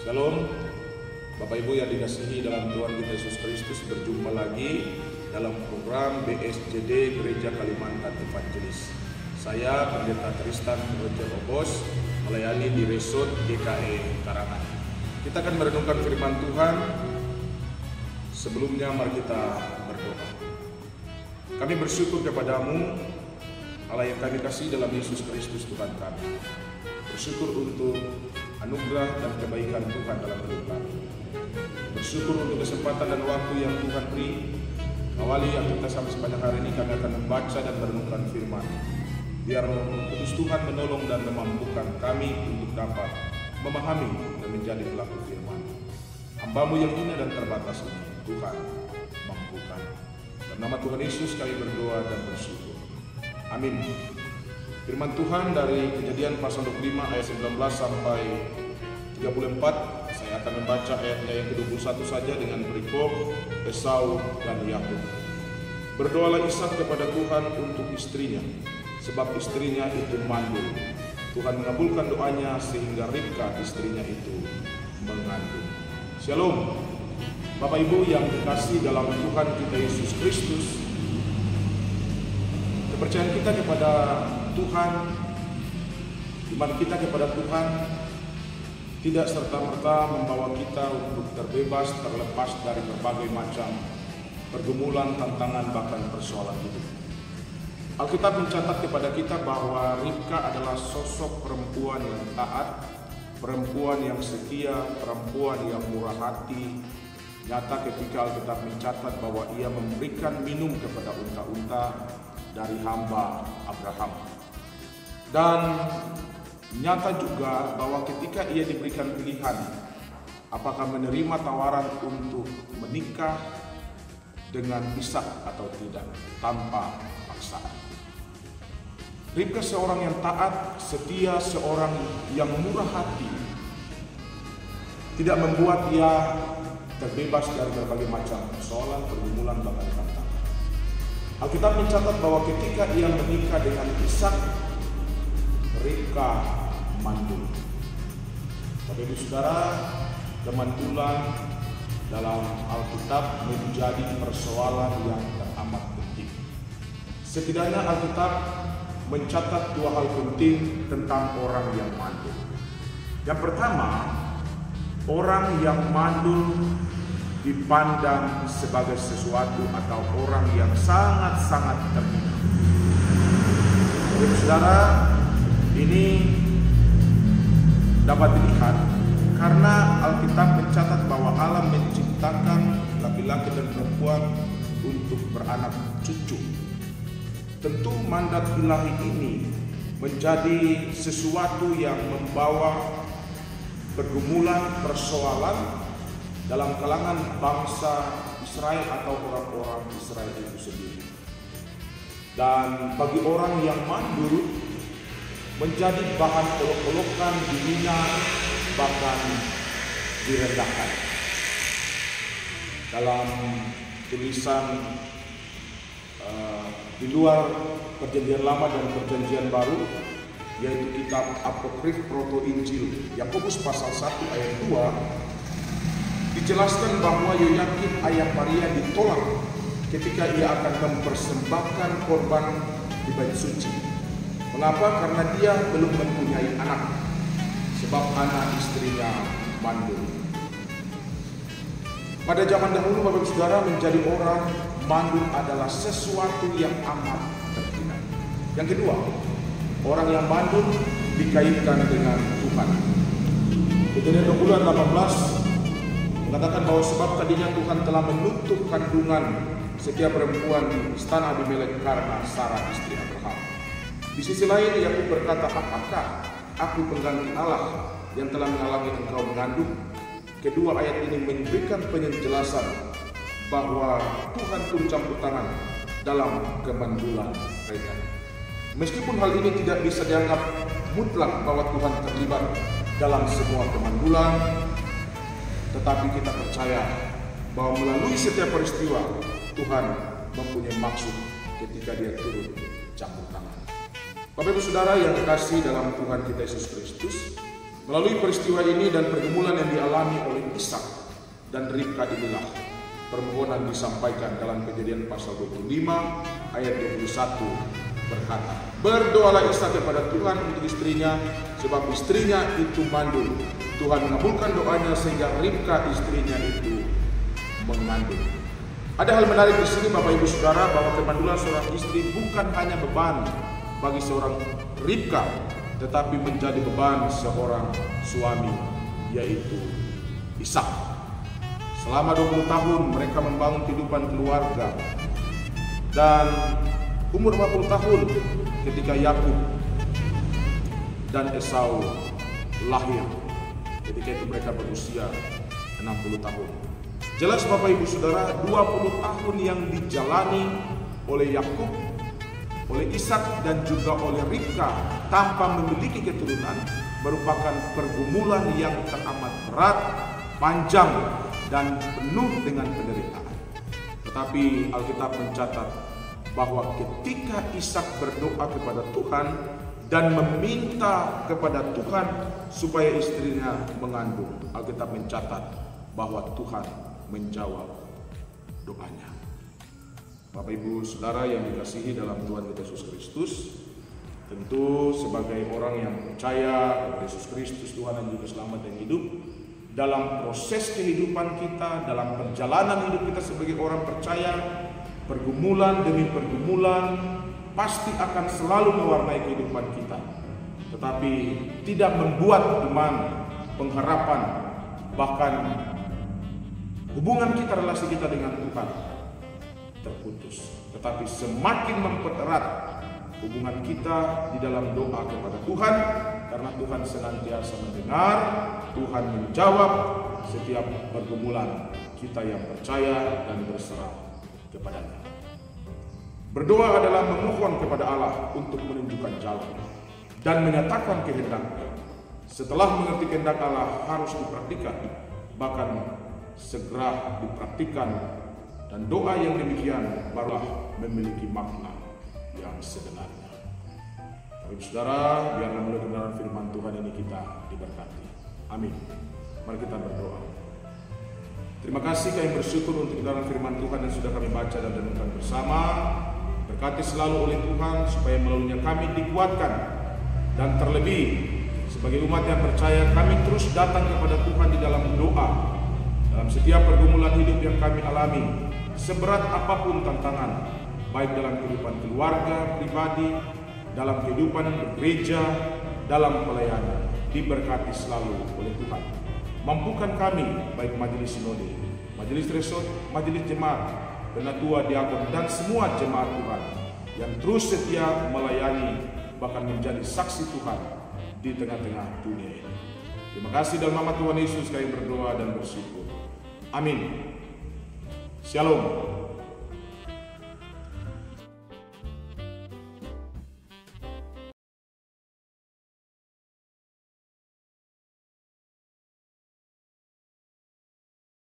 Shalom, Bapak Ibu yang dikasihi dalam Tuhan kita Yesus Kristus, berjumpa lagi dalam program BSJD Gereja Kalimantan Evangelis. Saya Pendeta Tristan Roger Obos, melayani di Resort GKE Karangan. Kita akan merenungkan firman Tuhan. Sebelumnya mari kita berdoa. Kami bersyukur kepadamu, Allah yang kami kasih dalam Yesus Kristus Tuhan kami. Bersyukur untuk anugerah dan kebaikan Tuhan dalam hidup kami. Bersyukur untuk kesempatan dan waktu yang Tuhan beri. Awali aktivitas kami sepanjang hari ini, kami akan membaca dan merenungkan firman. Biar Roh Kudus Tuhan menolong dan memampukan kami untuk dapat memahami dan menjadi pelaku firman. Hamba-Mu yang hina dan terbatas ini, Tuhan mampukan. Dalam nama Tuhan Yesus kami berdoa dan bersyukur. Amin. Firman Tuhan dari Kejadian pasal 25 ayat 19 sampai 34. Saya akan membaca ayatnya yang ke-21 saja dengan perikop Esau dan Yakub. Berdoalah Ishak kepada Tuhan untuk istrinya, sebab istrinya itu mandul. Tuhan mengabulkan doanya sehingga Ribka istrinya itu mengandung. Shalom. Bapak Ibu yang dikasihi dalam Tuhan kita Yesus Kristus, kepercayaan kita kepada Tuhan, iman kita kepada Tuhan tidak serta-merta membawa kita untuk terbebas, terlepas dari berbagai macam pergumulan, tantangan, bahkan persoalan hidup. Alkitab mencatat kepada kita bahwa Ribka adalah sosok perempuan yang taat, perempuan yang setia, perempuan yang murah hati. Nyata ketika Alkitab mencatat bahwa ia memberikan minum kepada unta-unta dari hamba Abraham. Dan nyata juga bahwa ketika ia diberikan pilihan apakah menerima tawaran untuk menikah dengan Ishak atau tidak tanpa paksaan. Ribka seorang yang taat, setia, seorang yang murah hati, tidak membuat ia terbebas dari berbagai macam persoalan, pergumulan, bahkan tantangan. Alkitab mencatat bahwa ketika ia menikah dengan Ishak, Ribka mandul. Bapak Ibu Saudara, kemandulan dalam Alkitab menjadi persoalan yang teramat penting. Setidaknya Alkitab mencatat dua hal penting tentang orang yang mandul. Yang pertama, orang yang mandul dipandang sebagai sesuatu atau orang yang sangat-sangat terhina. Bapak Ibu Saudara, ini dapat dilihat karena Alkitab mencatat bahwa Allah menciptakan laki-laki dan perempuan untuk beranak cucu. Tentu mandat ilahi ini menjadi sesuatu yang membawa pergumulan, persoalan dalam kalangan bangsa Israel atau orang-orang Israel itu sendiri. Dan bagi orang yang mandul, menjadi bahan olok-olokan, dihina, bahkan direndahkan. Dalam tulisan di luar Perjanjian Lama dan Perjanjian Baru, yaitu kitab Apokrif Proto Injil Yakobus pasal 1 ayat 2, dijelaskan bahwa Yoyakim ayah Maria ditolak ketika ia akan mempersembahkan korban di bait suci. Mengapa? Karena dia belum mempunyai anak, sebab anak istrinya mandul. Pada zaman dahulu, Bapak Ibu Saudara, menjadi orang mandul adalah sesuatu yang amat terhina. Yang kedua, orang yang mandul dikaitkan dengan Tuhan. Kejadian 20 ayat 18 mengatakan bahwa sebab tadinya Tuhan telah menutup kandungan setiap perempuan di istana Abimelek karena Sarah istri Abraham. Di sisi lain, Yakub berkata, apakah aku pengganti Allah yang telah menghalangi engkau mengandung? Kedua ayat ini memberikan penjelasan bahwa Tuhan turut campur tangan dalam kemandulan mereka. Meskipun hal ini tidak bisa dianggap mutlak bahwa Tuhan terlibat dalam semua kemandulan, tetapi kita percaya bahwa melalui setiap peristiwa Tuhan mempunyai maksud ketika dia turut campur tangan. Bapak Ibu Saudara yang dikasihi dalam Tuhan kita Yesus Kristus, Melalui peristiwa ini dan pergumulan yang dialami oleh Ishak dan Ribka inilah permohonan disampaikan dalam Kejadian pasal 25 ayat 21 berkata, berdoalah Ishak kepada Tuhan untuk istrinya, sebab istrinya itu mandul. Tuhan mengabulkan doanya sehingga Ribka istrinya itu mengandung. Ada hal menarik di sini Bapak Ibu Saudara, bahwa kemandulan seorang istri bukan hanya beban bagi seorang Ribka, tetapi menjadi beban seorang suami, yaitu Ishak. Selama 20 tahun mereka membangun kehidupan keluarga, dan umur 40 tahun ketika Yakub dan Esau lahir. Ketika itu mereka berusia 60 tahun. Jelas Bapak Ibu Saudara, 20 tahun yang dijalani oleh Yakub, oleh Ishak dan juga oleh Ribka tanpa memiliki keturunan merupakan pergumulan yang teramat berat, panjang dan penuh dengan penderitaan. Tetapi Alkitab mencatat bahwa ketika Ishak berdoa kepada Tuhan dan meminta kepada Tuhan supaya istrinya mengandung, Alkitab mencatat bahwa Tuhan menjawab doanya. Bapak Ibu Saudara yang dikasihi dalam Tuhan Yesus Kristus, tentu sebagai orang yang percaya kepada Yesus Kristus Tuhan dan Juru Selamat yang hidup, dalam proses kehidupan kita, dalam perjalanan hidup kita sebagai orang percaya, pergumulan demi pergumulan pasti akan selalu mewarnai kehidupan kita, tetapi tidak membuat iman, pengharapan, bahkan hubungan kita, relasi kita dengan Tuhan terputus. Tetapi semakin mempererat hubungan kita di dalam doa kepada Tuhan, karena Tuhan senantiasa mendengar, Tuhan menjawab setiap pergumulan kita yang percaya dan berserah kepadanya. Berdoa adalah memohon kepada Allah untuk menunjukkan jalan dan menyatakan kehendak-Nya. Setelah mengerti kehendak Allah harus dipraktikkan, bahkan segera dipraktikkan, dan doa yang demikian barulah memiliki makna yang sebenarnya. Bapak Saudara, biarlah melalui kebenaran firman Tuhan ini kita diberkati. Amin. Mari kita berdoa. Terima kasih, kami bersyukur untuk kebenaran firman Tuhan yang sudah kami baca dan renungkan bersama. Berkati selalu oleh Tuhan supaya melaluinya kami dikuatkan, dan terlebih sebagai umat yang percaya kami terus datang kepada Tuhan di dalam doa. Dalam setiap pergumulan hidup yang kami alami, seberat apapun tantangan, baik dalam kehidupan keluarga, pribadi, dalam kehidupan gereja, dalam pelayanan, diberkati selalu oleh Tuhan. Mampukan kami, baik majelis sinode, majelis resort, majelis jemaat, penatua, diakon, dan semua jemaat Tuhan yang terus setia melayani, bahkan menjadi saksi Tuhan di tengah-tengah dunia ini. Terima kasih dalam nama Tuhan Yesus kami berdoa dan bersyukur. Amin. Shalom.